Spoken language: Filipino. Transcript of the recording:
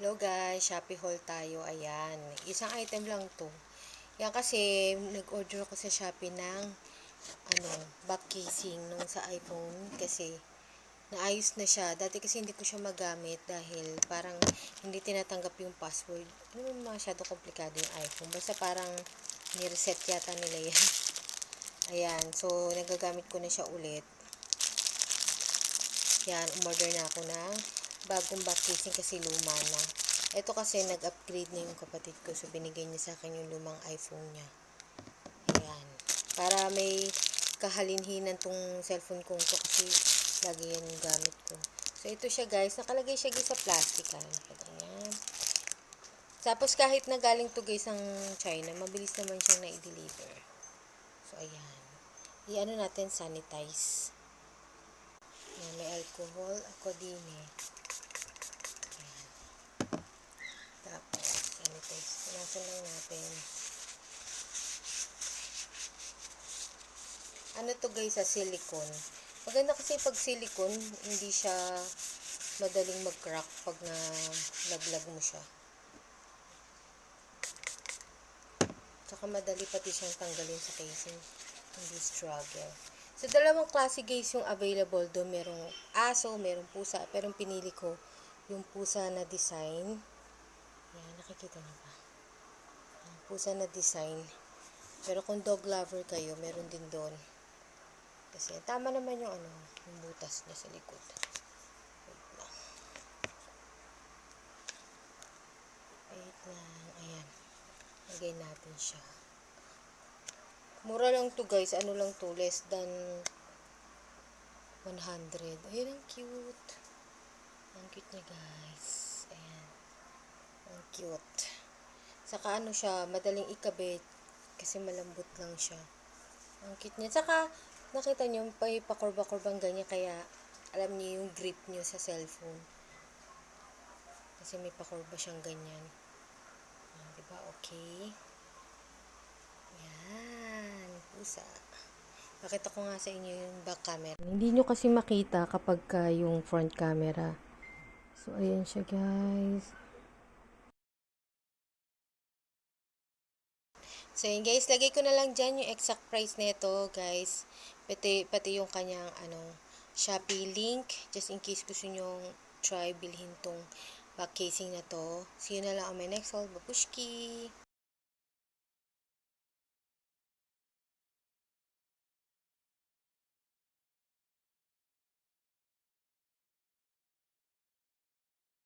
Hello guys, Shopee haul tayo. Ayan, isang item lang to. Yan kasi, nag-order ako sa Shopee ng back casing nung sa iPhone kasi naayos na siya. Dati kasi hindi ko siya magamit dahil parang hindi tinatanggap yung password. Ano masyado komplikado yung iPhone. Basta parang ni-reset yata nila yan. Ayan, so nagagamit ko na siya ulit. Yan, umorder na ako ng bagong back casing kasi luma na. Ito kasi nag-upgrade na yung kapatid ko. So, binigay niya sa akin yung lumang iPhone niya. Ayan. Para may kahalinhinan tong cellphone kong to kasi lagi yan yung gamit ko. So, ito siya guys. Nakalagay siya guys sa plastic. Ayan. Tapos, kahit na galing to guys ang China, mabilis naman siyang na-deliver. So, ayan. I-ano natin, sanitize. Ayan, may alcohol. Ako din eh. Tapos, sanitize. Punasan lang natin. Ano to guys, sa silicone. Maganda kasi pag silicone, hindi siya madaling mag-crack pag na-laglag mo siya. Tsaka madali pati siyang tanggalin sa casing. Hindi struggle. So, dalawang klase guys yung available do. Merong aso, merong pusa. Pero pinili ko yung pusa na design. Yan, nakikita niyo ba? Yung pusa na design. Pero kung dog lover kayo, meron din doon. Kasi tama naman yung yung butas niya sa likod. Wait lang. Ayan. Lagay natin siya. Mura lang to guys. Ano lang to? Less than 100. Ayan, ang cute. Ang cute niya guys. Ayan. Ang cute. Saka siya, madaling ikabit. Kasi malambot lang siya. Ang cute niya. Saka, nakita niyo, pakurba-kurbang ganyan. Kaya, alam niyo yung grip niyo sa cellphone. Kasi may pakurba siyang ganyan. Diba? Okay. Yan. Pusa. Pakita ko nga sa inyo yung back camera. Hindi nyo kasi makita kapag yung front camera. So, ayan siya guys. So, yun guys. Lagay ko na lang dyan yung exact price nito guys. Pati yung kanyang Shopee link. Just in case gusto nyo try bilhin tong back casing na to. See you na lang on my next haul. Babushki!